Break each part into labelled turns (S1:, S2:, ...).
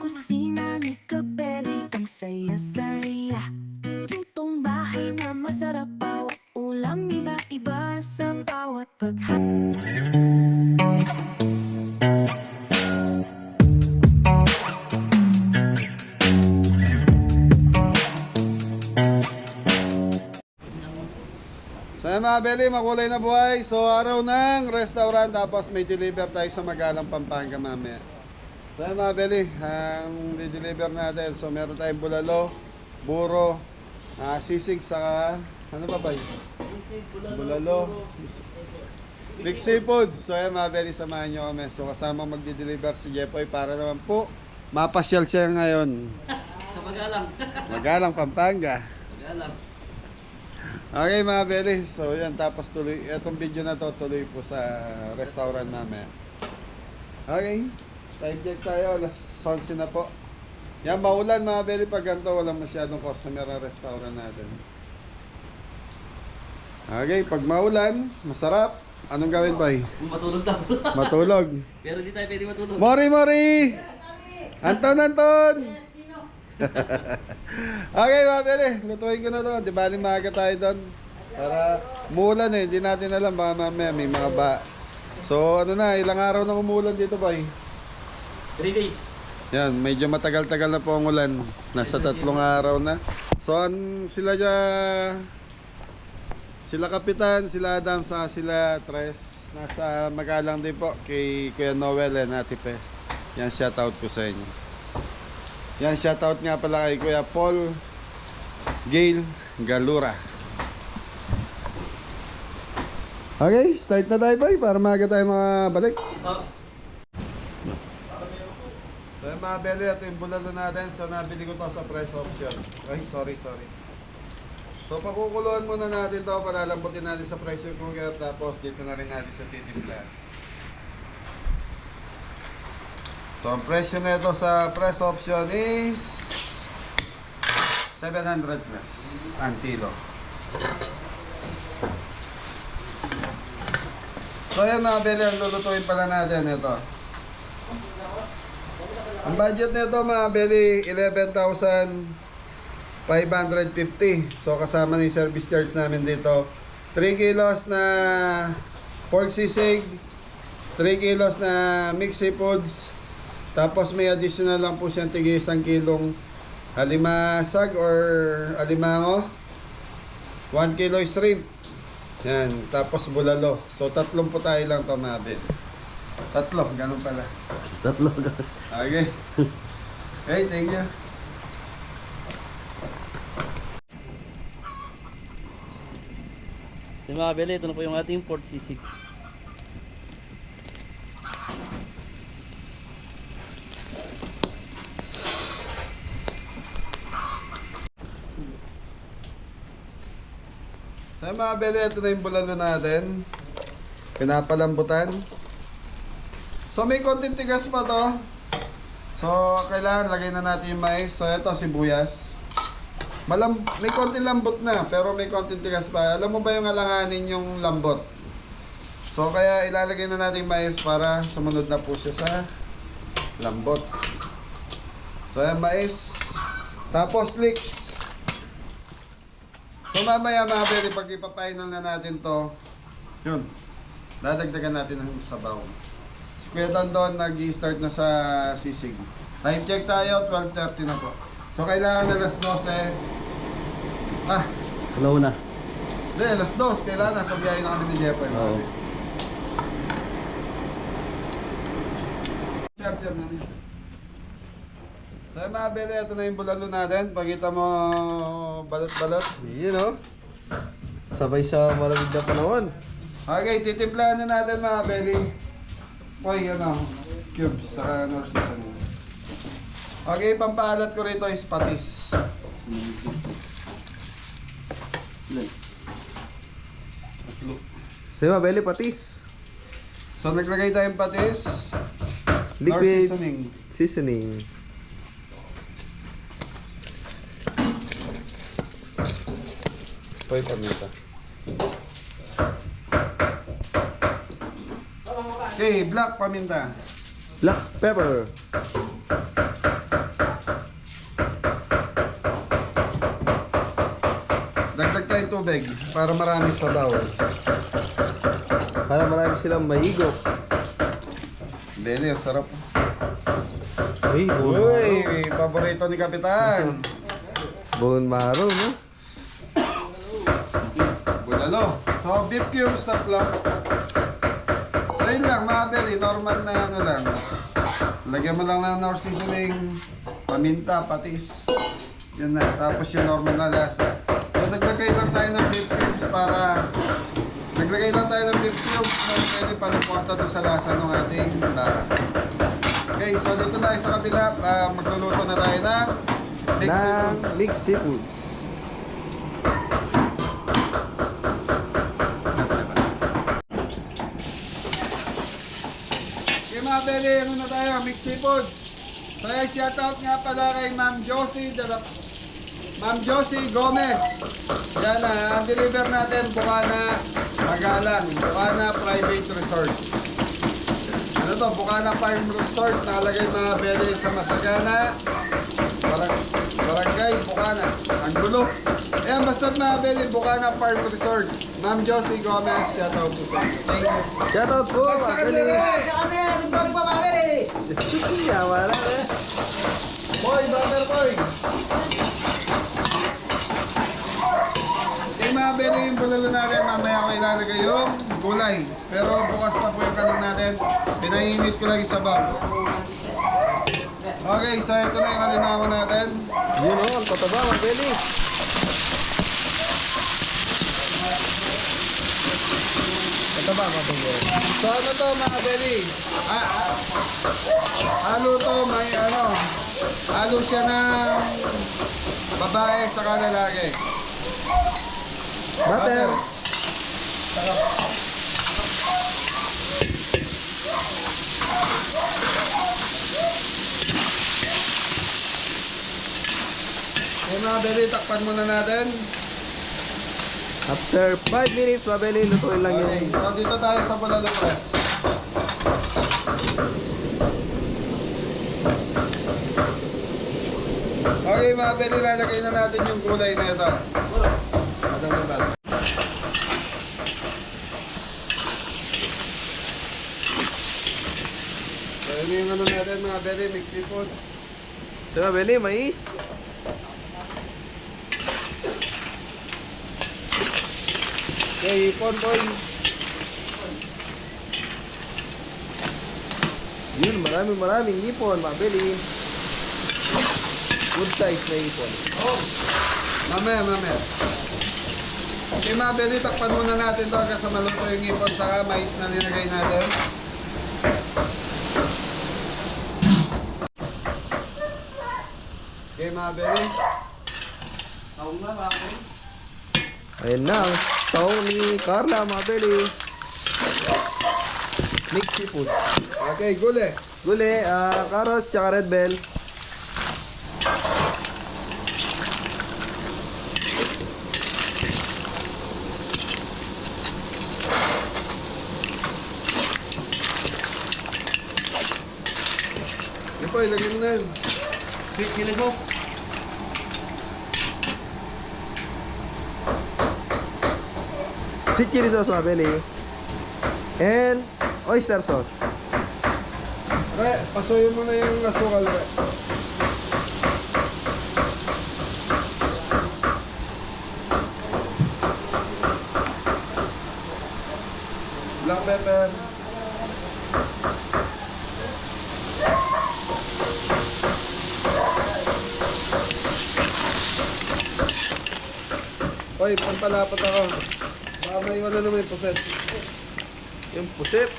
S1: kusina ni Kabeli, ang saya-saya. Lutong bahay na masarap, bawat ulam iba-iba sa bawat
S2: So yan mga Beli, makulay na buhay. So araw ng restaurant, tapos may deliver tayo sa Magalang, Pampanga mamaya. So yan mga Beli, ang di-deliver natin. So meron tayong bulalo, buro, sisig, saka ano pa ba yun? Bulalo, big seafood. So yan mga Beli, samahan nyo kami. So kasama magdi-deliver si Jepoy para naman po mapasyal siya ngayon
S3: Sa Magalang.
S2: Magalang, Pampanga.
S3: Magalang.
S2: Okay mga Beli, so yan, tapos tuloy, itong video na to tuloy po sa restaurant mamaya. Okay, time check tayo, alas 11 na po. Yan, maulan mga Beli, pag ganito walang masyadong customer ang restaurant natin. Okay, pag maulan, masarap. Anong gawin ba?
S3: Matulog daw.
S2: Matulog.
S3: Pero di tayo pwede matulog.
S2: Mori! Anton! Okay mga Beli, lutuin ko na to. Di ba maaga tayo doon? Para umulan eh, hindi natin alam, baka mamaya may mga ba. So ano na, ilang araw nang umulan dito ba?
S3: 3 days.
S2: Yan, medyo matagal-tagal na po ang ulan. Nasa 3 araw na. So sila Kapitan, sila Adam, sila Tres, nasa Magalang din po kay Kuya Noel and Ate Pe. Yan, shoutout po sa inyo. Yan, shoutout nga pala kay Kuya Paul Gail Galura. Okay, start na tayo ba para maaga tayo makabalik. So yung mga Beli, ito yung bulalo natin. So nabili ko to sa price option. Ay, sorry. So pakukuluan muna natin to, palalambutin natin sa pressure cooker. Tapos dito na rin natin sa titimpla. So ang presyo na ito sa press option is 700 plus ang kilo. So yan mga Beli, ang lulutuin pala natin ito. Ang budget nito mga Beli, 11,550. So kasama ng service charge namin dito, 3 kilos na pork sisig, 3 kilos na mixed seafoods. Tapos may additional lang po siyang tigi 1 kilong alimasag or alimango, 1 kilo shrimp. Yan, tapos bulalo. So 3 po tayo lang to mga Beli. 3, ganun pala.
S3: 3.
S2: Okay. Hey, thank you.
S3: So mga Beli, ito na po yung ating pork sisig.
S2: So mga Beli, ito na yung bulalo natin. Pinapalambutan. So may konting tigas pa to. So kailangan lagay na natin yung mais. So ito sibuyas. May konting lambot na, pero may konting tigas pa. Alam mo ba yung alanganin yung lambot? So kaya ilalagay na natin yung mais para sumunod na po siya sa lambot. So yung mais. Tapos leeks. So mamaya mga Beli, pag ipapainal na natin to, yun, dadagdagan natin ng sabaw. Si Kuya Don nag-i-start na sa sisig. Time check tayo, 12:30 na po. So kailangan alas 12.
S3: Hello na.
S2: Hindi, alas 2. Kailangan nasa biyahe na kami ni Jepoy.
S3: Oo.
S2: Charger na niya. So mga Beli, ito na yung bulalo natin. Pagkita mo balot-balot.
S4: Yun o. Sabay sa malamig na panahon.
S2: Okay, titimplahan na natin mga Beli. Poy, cubes sa North Seasoning. Okay, pampaalat ko rito is patis.
S4: Sa'yo mabeli patis.
S2: So naglagay tayong patis. North
S4: Liquid
S2: Seasoning.
S4: seasoning.
S2: Poy, paminta. Okay, black paminta.
S4: Black pepper.
S2: tubig para marami sabaw.
S4: Para marami silang maigop.
S2: Beli, ang sarap.
S4: Uy,
S2: Uy, paborito ni Kapitan.
S4: bone marrow, no?
S2: Bulalo. So, beef cubes tatlo. So, yun lang, mga Beli. Normal na ano lang. Lagyan mo lang ng Knorr seasoning, paminta, patis. Yun na. Tapos yung normal na lasa. So, naglagay lang tayo ng beef cubes para... Naglagay lang tayo ng beef cubes na pwede panuporta doon sa lasa ng ating lara. Okay, so dito tayo sa kabila. Magluluto na tayo ng mixed seafoods.
S4: Mixed seafoods.
S2: Okay mga Beli, ano na tayo? Mixed seafoods. So yung shoutout nga pala kay Ma'am Josie Gomez. Yan na, ang deliver natin Bukana Magalang, Bukana Private Resort. Ano to? Bukana Farm Resort, nakalagay mga Beli sa Masagana, Barangay Bukana. Ang gulo. Ayan, basta't mga Beli, Bukana Farm Resort. Ma'am Josie Gomez, shoutout po sa inyo. Thank you.
S4: Shoutout po!
S2: Sa kanila!
S4: Yawa lang eh.
S2: Boy, brother boy! Yung mga Beli, yung bulalo natin, mamaya ko ilalagay yung gulay. Pero bukas pa po yung kanin natin. Pinainit ko lang yung sabaw. Okay, so ito na yung kalinako natin.
S4: Yun o, ang tataba, mga Beli. Tataba, mga Beli.
S2: So ano to mga Beli? Halo to, may ano, halo siya ng babae sa lalaki.
S4: Butter.
S2: Okay mga Beli, takpan muna natin.
S4: After 5 minutes, mga Beli, lutuin lang
S2: Okay,
S4: yung...
S2: so dito tayo sa bulalo press. Okay mga Beli, lalagay na natin yung gulay na ito. Madal-madal. So yun yung ano natin mga Beli, mixed seafood.
S4: Ito, mga Beli, mais. Okay, ipon, boy. Yun, maraming ipon, mga Beli. Good size na ipon.
S2: Mamaya. Okay mga Beli, takpan muna natin to hanggang sa maluto yung ipon saka mais na nilagay natin. Okay mga Beli.
S4: Ayun na, ang taong ni Carla, mga Beli. Mixed seafood.
S2: Okay, gulay.
S4: Guli, carrots, tsaka red bell.
S2: Yun po, ilagay mo na yun.
S3: Sweet chili sauce.
S4: Sweet chili sauce, mga Beli. And oyster sauce.
S2: Re, pasuyin mo na yung asukal, Re. Black pepper. Hoy, pampalapat ako. Baka may wala naman yung puset.
S4: Yung pusit.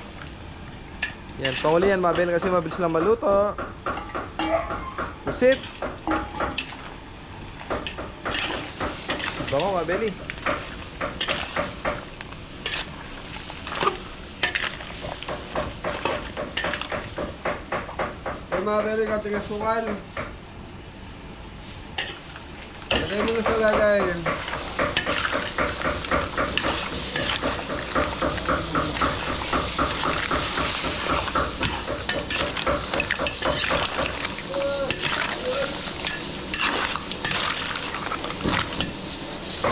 S4: Yan, panguli yan, mga Beli, kasi mabilis lang maluto. Pusit. Bango, mga Beli.
S2: Yung mga Beli, kating asukal. Lagay mo na sa lagay.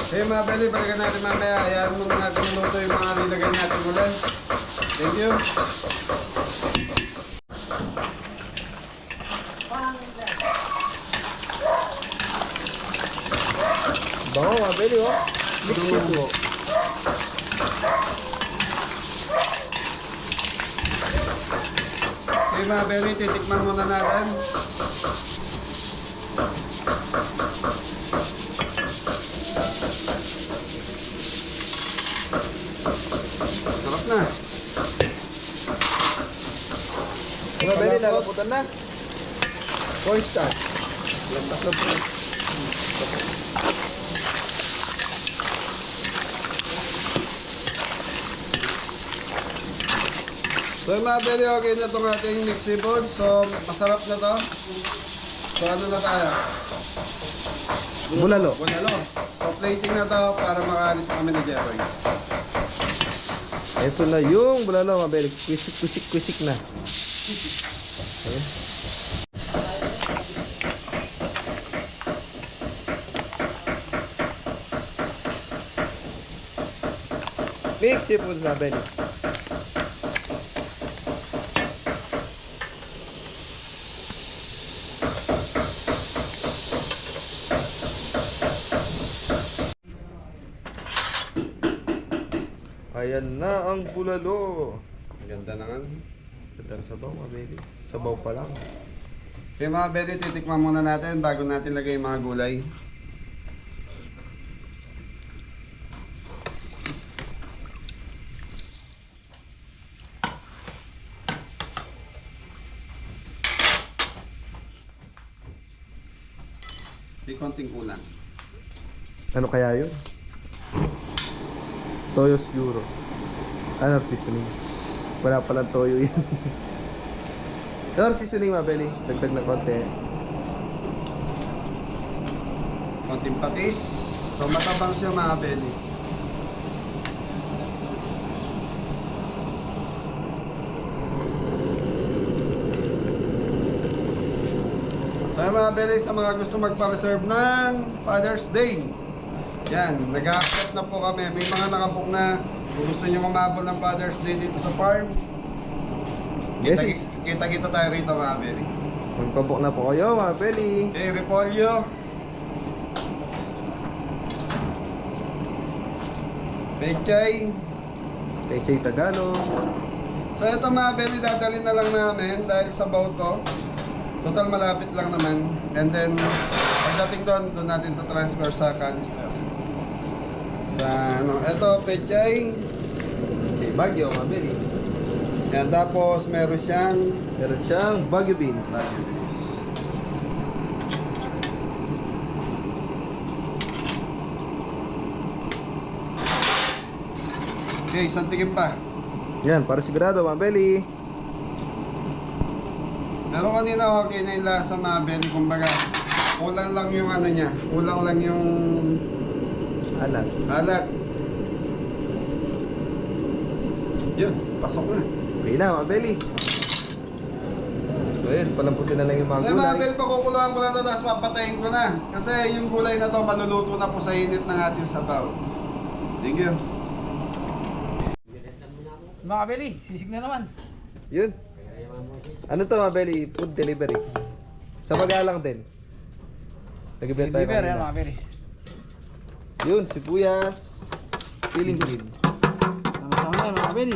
S2: Okay mga mga belly, balikan natin mamaya. Hayaan muna natin luto yung mga nilagay natin ulan. Thank you.
S4: Bango mga belly, oh. Mix it, oh.
S2: Okay mga belly, titikman muna natin. Sarap na.
S4: Mga belly, lalaputan na. Corn starch. Lantas na po.
S2: So yung mga belly, okay na itong ating mixie board. So masarap na to. So ano na tayo?
S4: Bulalo.
S2: Bulalo. So plating na to para makaalis kami ni Jeroy.
S4: Ito na yung bulalo mga belly. Kwisik na. Okay. Mix seafood mga belly. Ayan na ang bulalo.
S2: Ang ganda naman.
S4: Gandang sabaw mga belly. Sabaw pa lang.
S2: Okay mga belly, titikman muna natin bago natin lagay yung mga gulay. May konting kulang.
S4: Ano kaya yun? Toyo siguro. Ano seasoning? Wala palang toyo yun. Ano seasoning mga belly? Dagdag na konti.
S2: Konting patis. So matabang siya mga belly. So yung mga belly, sa mga gusto magpa-reserve ng Father's Day, yan, nag-accept na po kami. May mga nakabook na kung gusto nyo umabol ng Father's Day dito sa farm.
S4: Yes,
S2: Kita-kita tayo rito mga belly.
S4: magpabok na po kayo mga belly.
S2: Okay, repolyo. Pechay.
S4: Pechay Tagalog.
S2: So ito mga belly, dadalhin na lang namin dahil sa to. Total malapit lang naman. And then, pagdating doon natin to transfer sa canister. Sa ano, ito, pechay.
S4: Pechay Baguio mga belly.
S2: Yan, tapos meron siyang
S4: Meron siyang Baguio beans.
S2: Okay, isang tikim pa.
S4: Yan, para sigurado mga belly.
S2: Pero kanina okay na yung lasa mga belly. Kumbaga, kulang lang yung ano niya. Kulang lang yung
S4: Alat.
S2: alat. Yun, pasok na.
S4: Okay na mga belly. So yun, palamputin na lang yung mga
S2: Sa mga
S4: gulay.
S2: belly, pakukuluan ko na ito, tapos papatayin ko na. Kasi yung gulay na to, maluluto na po sa init ng ating sabaw. Thank you.
S3: Mga kabeli, sisig na naman.
S4: Yun. Ano to mga belly? Food delivery. Sa magalang din. Nagbibenta tayo
S3: Deliver yan
S4: kanina.
S3: mga kabeli.
S4: Yun, sibuyas. Siling green.
S3: Sama-sama na mga kabeli.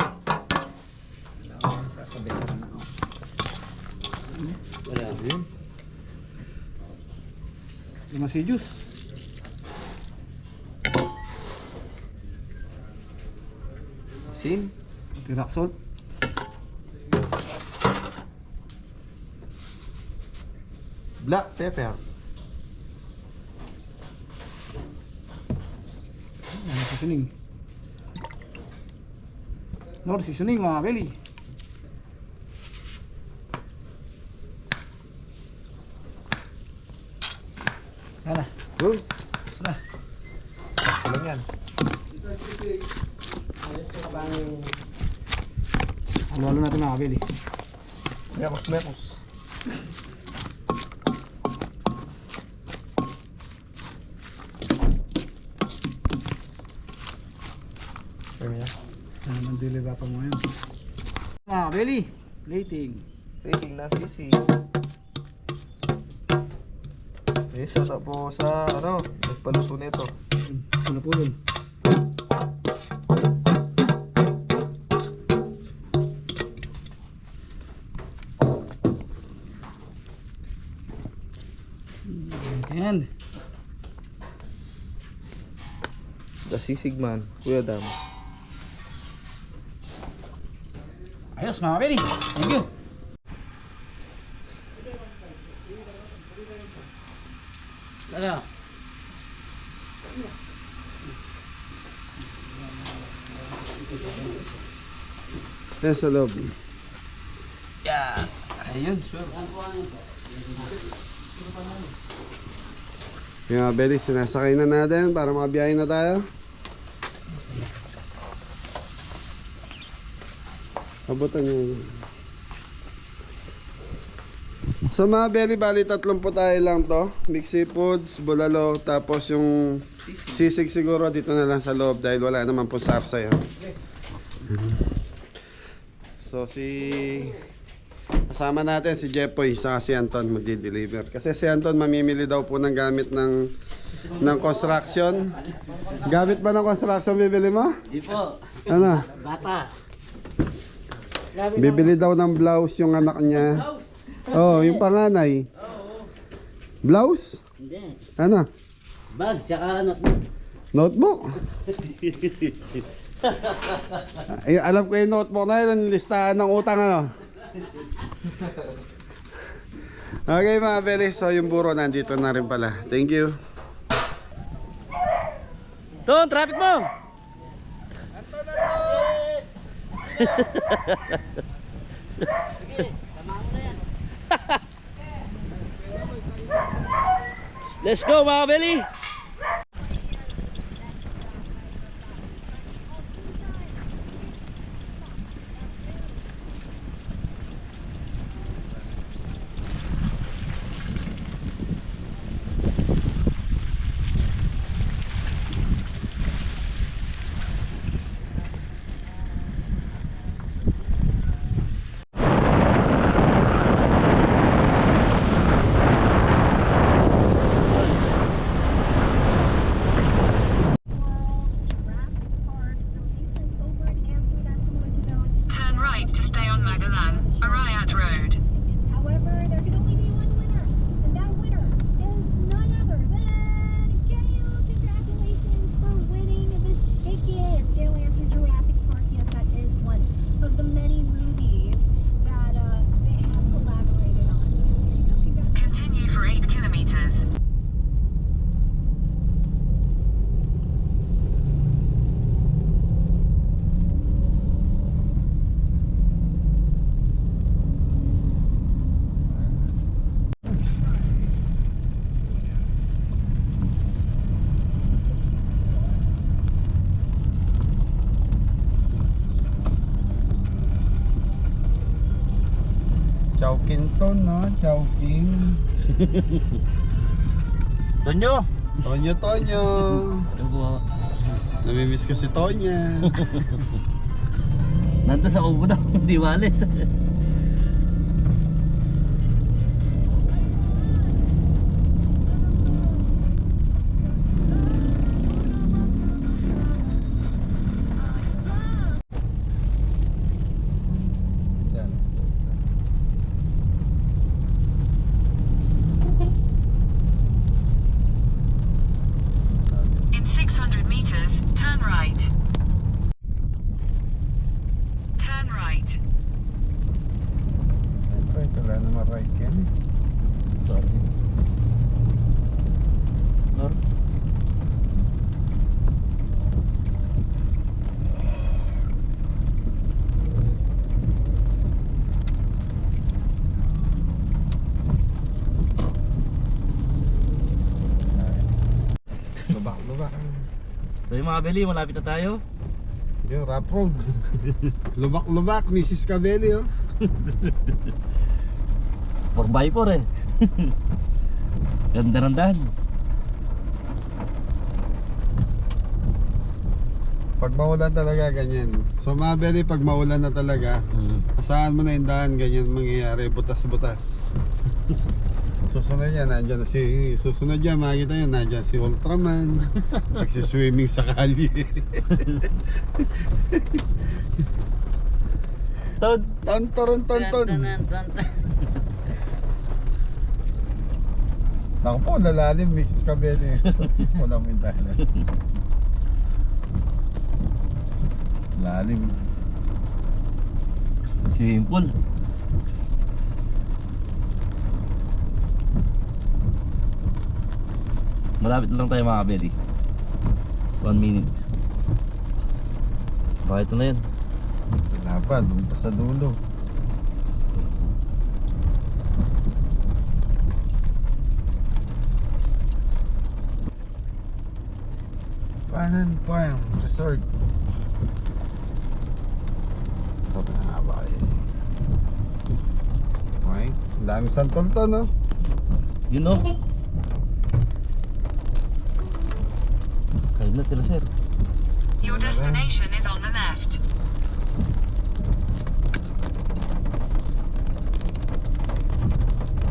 S4: Wala. Yun.
S3: Lima si juice.
S4: Asin.
S3: Tirak salt.
S4: Black pepper.
S3: Ano seasoning? Nor seasoning mga kabeli. Yan na.
S4: Yun.
S3: Tapos na.
S4: Walang yan.
S3: Halo natin mga kabeli.
S4: Mekos.
S3: Ano ang diliga pa mo ngayon? Mga kabeli, plating.
S4: Waiting na sisi. Okay, shout out po sa nagpaluto nito.
S3: Pulapulon. Ayan.
S4: The sisig man, Kuya Dam.
S3: Ayos mga kabeli. Thank you. Ano?
S2: Yan sa loob.
S4: Yeah. Ayun, sure.
S2: Yung mga belly, sinasakay na natin para makabiyahin na tayo. Abutan nyo. So mga belly, bali 30 tayo lang to. Mixed seafoods, bulalo, tapos yung sisig siguro dito na lang sa loob dahil wala naman po sarsa yun. So kasama natin si Jepoy sa si Anton magdi-deliver. Kasi si Anton mamimili daw po ng gamit ng construction. Gamit ba ng construction bibili mo?
S3: Di po.
S2: Ano?
S3: Bata.
S2: Bibili daw ng blouse yung anak niya. Oh, yung panganay. Blouse?
S5: Hindi.
S2: Ano?
S5: Bag, tsaka
S2: Notebook? Ay, alam ko yung notebook na yun, listahan ng utang ano. Okay mga belis, so yung buro nandito na rin pala. Thank you.
S5: Don, traffic mo! Let's go mga Beli!
S6: Turn right to stay on Magalan, Arayat Road.
S7: However, there can only be one winner, and that winner is none other than Gail. Congratulations for winning the tickets. Gail answered Jurassic Park. Yes, that is one of the many movies that they have collaborated on. So there you go. Congratulations.
S6: Continue for 8 kilometers.
S2: Chowking to, no? Chowking.
S5: Tonyo!
S2: Tonyo, Tonyo. Namimiss ko si Tonya.
S5: Nandun sa kubo daw, di walis.
S6: In 600 meters, turn right. Turn right.
S2: Right, wala naman right yan. Lubak.
S5: So yung mga Beli, malapit na tayo.
S2: Yung rap road. Lubak, Mrs. Cabelli, oh.
S5: 4x4 eh. Ganda ng daan.
S2: Pag maulan talaga, ganyan. So mga Belly, pag maulan na talaga, asahan mo na yung daan, ganyan mangyayari, butas-butas. Susunod yan, nandyan na si... Susunod yan, makikita yan, nandyan si Ultraman. Nagsiswimming sa kalye.
S5: Ton.
S2: Ton. Naku po, lalalim, Mrs. Cabelli. Wala mo yung dahilan. Lalim.
S5: Swimming pool. Malapit lang tayo mga Belly. 1 minute. Bakit ito na yun?
S2: Wala pa, doon pa sa dulo. Panan Farm Resort. Tapos na ba yun? Okay, ang dami santol to, no?
S5: Yun o. Kain na sila sir.
S6: Your destination is on the left.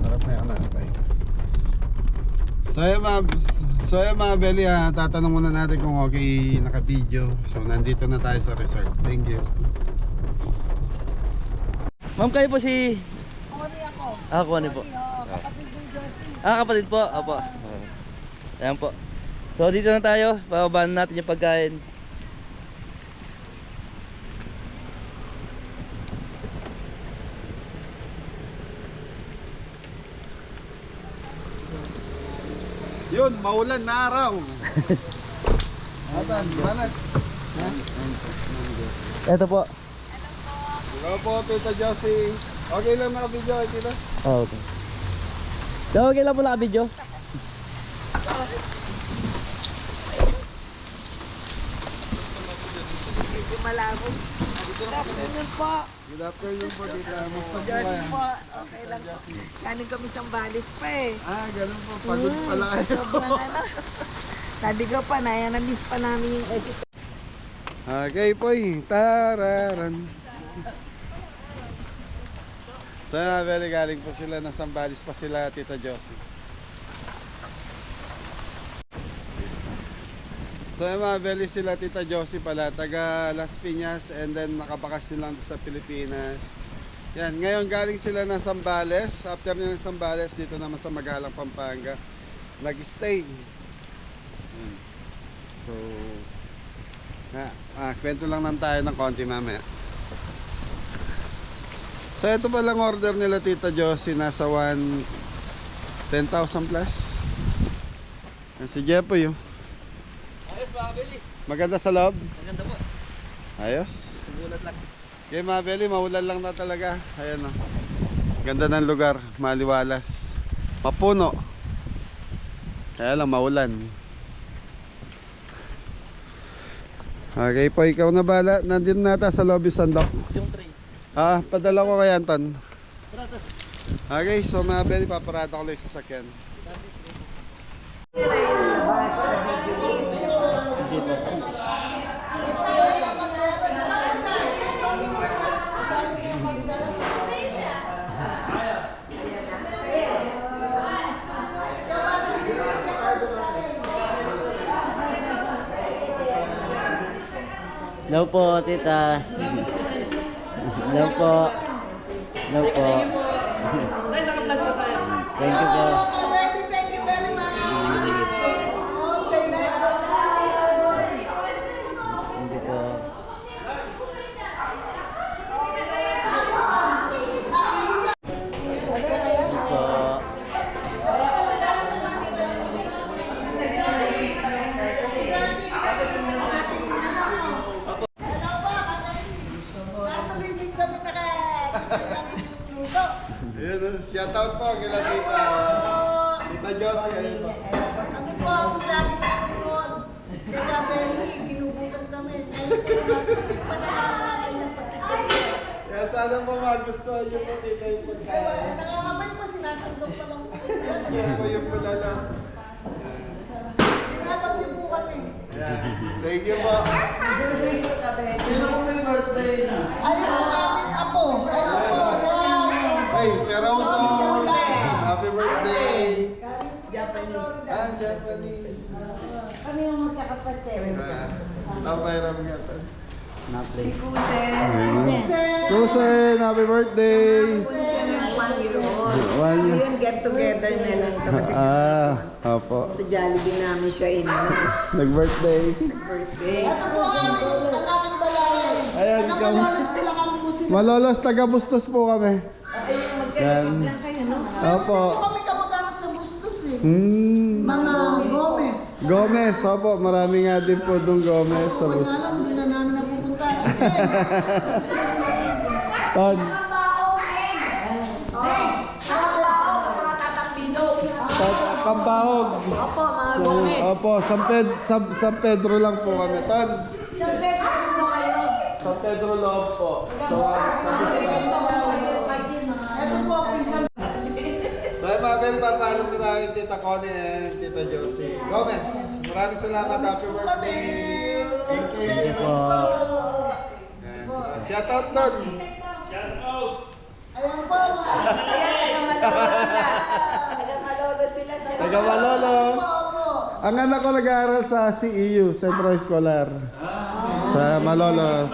S2: Harap na yan, okay. So yun mga Belly, tatanong muna natin kung okay naka-video. So nandito na tayo sa resort. Thank you.
S5: Ma'am, kayo po si... Kuwani po. Kapatid po. Apo. Ayan po. So dito na tayo. Bababaan natin yung pagkain.
S2: Yun, maulan na araw. Banat.
S5: Ito po.
S2: Hello po, Tita Josie. Okay lang naka-video, Tita?
S5: Oh, okay. So, okay lang po naka-video.
S8: Good afternoon po.
S2: Good afternoon po, Tita. Musta po
S8: Josie
S2: kayo?
S8: po. Okay lang po. Kanin kami Sambales pa eh.
S2: Ganun po. Pagod pala kayo.
S8: Sobrang ano. Naligaw pa na. Yan, na-miss pa namin yung exit.
S2: Okay po, tararan. So, very galing po sila ng Sambales pa sila, Tita Josie. So, mga belly sila, Tita Josie pala, taga Las Piñas, and then nakabakasyon lang sa Pilipinas. Yan, ngayon galing sila ng Sambales. After nila ng Sambales, dito naman sa Magalang, Pampanga, nag-stay. So, kwento lang naman tayo ng konti mamaya. So ito palang order nila Tita Josie, nasa 10,000 plus. Yan si Jepoy oh.
S5: Ayos mga Belly.
S2: Maganda sa loob?
S5: Maganda po.
S2: Ayos.
S5: Tumulat lang.
S2: Okay mga Belly, maulan lang na talaga. Ayan oh. Ganda ng lugar, maliwalas. Mapuno. Kaya lang maulan. Okay po, ikaw na bala. Nandito nata sa lobby sandok.
S5: Yung tray.
S2: Padala ko kay Anton. Okay, so mga Belly, paparada ko lang yung sasakyan.
S9: Hello po, tita. Hello po. Hello po. Thank you po.
S8: Thank you very much. Okay,
S9: Thank you po. Thank you po.
S2: Ayun, shout out po kila Tita. Tita Josie, ayun po.
S8: Kami po ang lagi nanonood. Kaya Benny, ginugutom kami. Ngayon po natin pa na kanyang pagkikita.
S2: Kaya sana po magustuhan niyo po Tita yung pagkain.
S8: Nangangamay po, sinasandok pa lang po.
S2: Yan po yung bulalo.
S8: Sinapag din po kami.
S2: Ayan. Thank you po. Sino po may birthday?
S8: Ay, ang aming apo. Ito po, yan.
S2: Ay, Perosos! Happy birthday! Japanese.
S8: Kami ang magkakapatid.
S2: Napairam nga ito.
S8: Si Kusen.
S2: Kusen, happy birthday!
S8: Siya ng 1 year old.
S2: 1 year.
S8: Ngayon, get together na lang ito kasi
S2: Opo.
S8: sa Jollibee namin siya
S2: Nag-birthday.
S8: birthday. Ito po ang aking balay.
S2: Ayan, ikaw.
S8: Malolos pila kami po sila.
S2: Malolos, taga-bustos po kami. Yan.
S8: Lang kayo, no?
S2: Opo.
S8: Ito kami kamag-anak sa Bustos eh. Mga Gomez.
S2: Gomez, opo. Marami nga din po doon Gomez sa
S8: Kaya
S2: bustos.
S8: lang, hindi na namin napupunta.
S2: Ton. Kampahog.
S8: Opo, mga Gomez.
S2: Opo, San Pedro lang po kami. Ton.
S8: Isang letter po kayo.
S2: San Pedro Loob po. Sa
S8: Ito po, isang
S2: So, Mabel, papaalam na tayo Tita Connie and Tita Josie. Gomez, maraming salamat. Happy birthday. Thank you very much po. Shout out doon.
S8: Ayun po, mga taga-malolo sila.
S2: Taga Malolos. Ang anak ko nag-aaral sa CEU, Centro Escolar. Sa Malolos.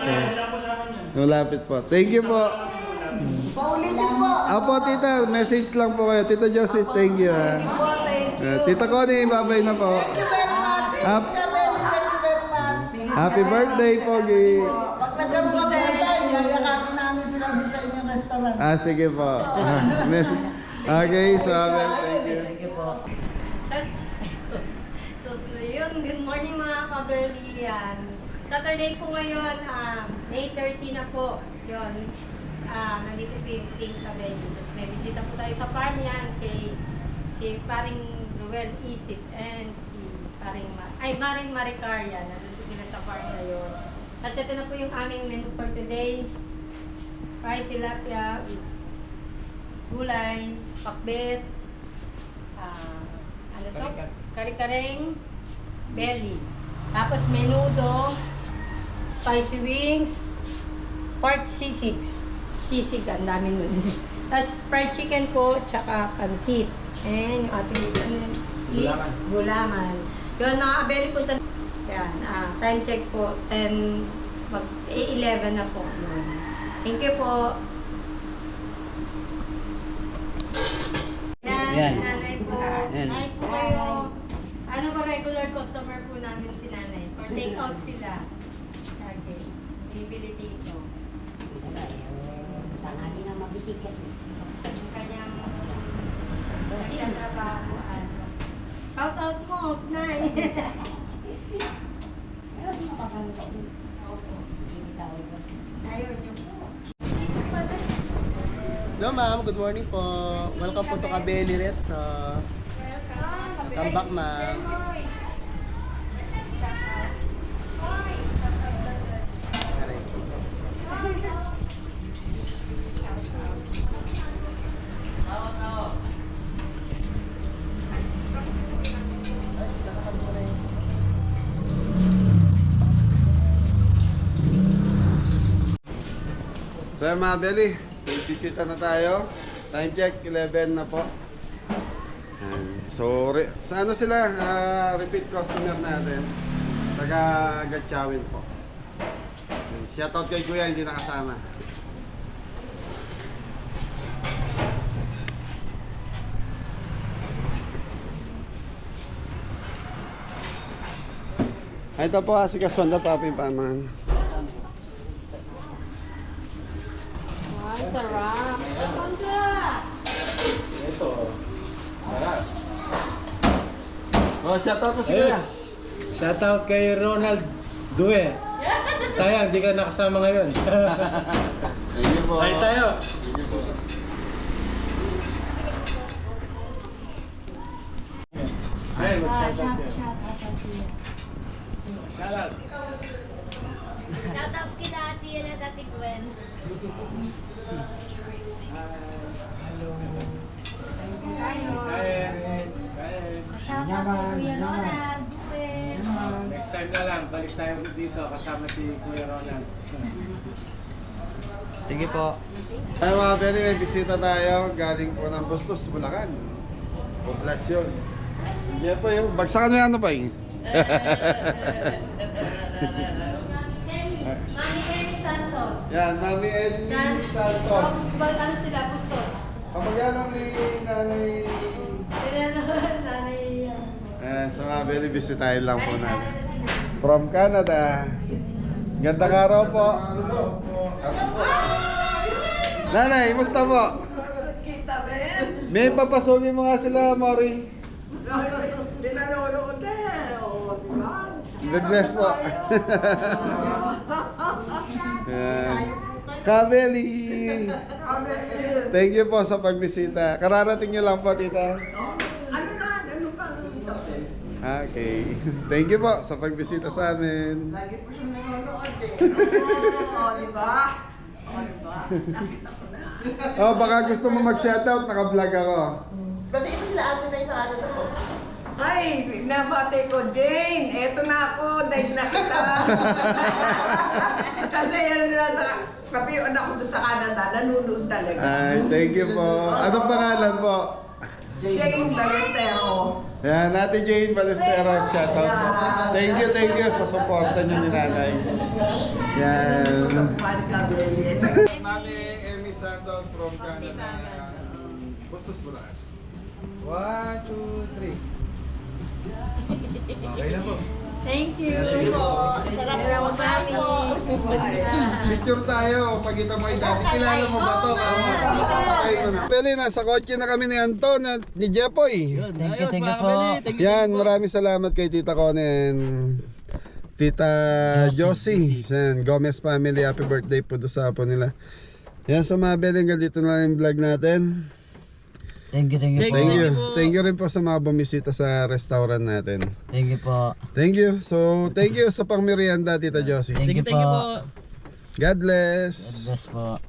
S2: Malapit po. Thank you po.
S8: Paulitin po.
S2: Apo, tita, message lang po kayo. Tita Josie, thank you.
S8: Thank you.
S2: Tita Connie, babay na po.
S8: Thank you very much. Miss Kabeli, thank you very much.
S2: Happy birthday, Pogi.
S8: Pag nagkaroon kami ng time, yayakapin namin sila doon sa inyong restaurant.
S2: Sige po. Okay, so Abel, thank you.
S10: So yun, good morning mga kabelian. Saturday po ngayon, May 30 na po. Yun, nandito po yung Team Kabeli. Tapos may bisita po tayo sa farm yan kay si paring Ruel Isip and si paring Maring Maricaria. Nandito sila sa farm ngayon. At ito na po yung aming menu for today. Fried tilapia with gulay, pakbet, ano to? Kare-kareng belly. Tapos menudo, spicy wings, pork sisig. Sisig, ang dami nun. Tapos fried chicken po, tsaka pansit. And yung ating is gulaman. Yun, mga abeli po. Yan, time check po, 11 na po. Thank you po. Yan, nanay po. Nanay po kayo. Ano ba regular customer po namin si nanay? For take out sila. Okay. Bibili dito. Yung kanyang trabahoan. Shout out mo, Nay. Ayun yung po.
S3: Hello ma'am, good morning po. Welcome po to Kabeli Resto. Come back ma'am.
S2: So, mga Beli, bisita na tayo. Time check, 11 na po. So, sa ano sila, repeat customer natin. Taga Gatchawin po. Shoutout kay Kuya, hindi nakasama. Ito po, si Kaswanda Papi Paman.
S10: Wow, sarap.
S2: Ito, sarap. Oh, shoutout po si Kuya.
S4: Shoutout kay Ronald Due. Sayang, di ka nakasama ngayon.
S2: Thank you po.
S4: Ay tayo.
S2: Thank you po.
S4: Ay, mag-shoutout yun.
S10: Shoutout.
S7: Shout out kina Ate Yan at Ate Gwen.
S10: Shoutout kay Kuya Ronald. rin.
S3: Next time na lang, balik tayo dito kasama si Kuya Ronald.
S5: Sige po.
S2: Ay mga Benny, may bisita tayo. Galing po ng Bustos, Bulacan. Poblasyon. Hindi po yung bagsakan mo yung ano pa eh.
S10: Mami Kenny Santos.
S2: Yan, Mami Edmi Santos.
S10: Ano sila? Bustos.
S2: Kamag-ano ni Nanay...
S10: Sila nanay.
S2: So mga Benny, bisitahin lang po natin. From Canada. Gandang araw po. Nanay, musta po? May papasukin mo nga sila, Mori.
S8: Pinanonood eh. O, diba?
S2: God bless po. Yan. Kabeli. Thank you po sa pagbisita. Kararating niyo lang po, tita.
S8: Ano na? Ano pa?
S2: Okay. Thank you po sa pagbisita sa amin.
S8: Lagi po siyang nanonood eh. Oo, diba? Oo, diba? Nakita ko na.
S2: Oh, baka gusto mo mag-shoutout, naka-vlog ako.
S8: Pati mo sila ate tayo sa Canada po. Ay, nabate ko, Jane. Eto na ako, dahil na kita. Kasi yan na, kapiyon ako doon sa Canada, nanonood talaga.
S2: Ay, thank you po. Anong pangalan po?
S8: Jane Balestero.
S2: Yan, Ate Jane Balesteros, shoutout po. Thank you sa suporta niyo ni nanay. Yan.
S8: Pan ka, Belen.
S2: Mami Emmy Santos from Canada. Bustos Bulacan.
S4: 1, 2, 3. Okay na po.
S10: Thank you.
S8: Sarap na mami.
S2: Picture tayo. Pagkita mo ay dati. Kilala mo ba to? Pwede, nasa kotse na kami ni Anton at ni Jepoy.
S9: Thank you po.
S2: Yan, maraming salamat kay Tita Conen. Tita Josie. Yan, Gomez family. Happy birthday po doon sa apo nila. Yan, sa mga beling, dito na lang yung vlog natin.
S9: Thank you po.
S2: Thank you rin po sa mga bumisita sa restaurant natin.
S9: Thank you po.
S2: Thank you. So, thank you sa pangmerienda, Tita Josie.
S9: Thank you po.
S2: God bless.
S9: God bless po.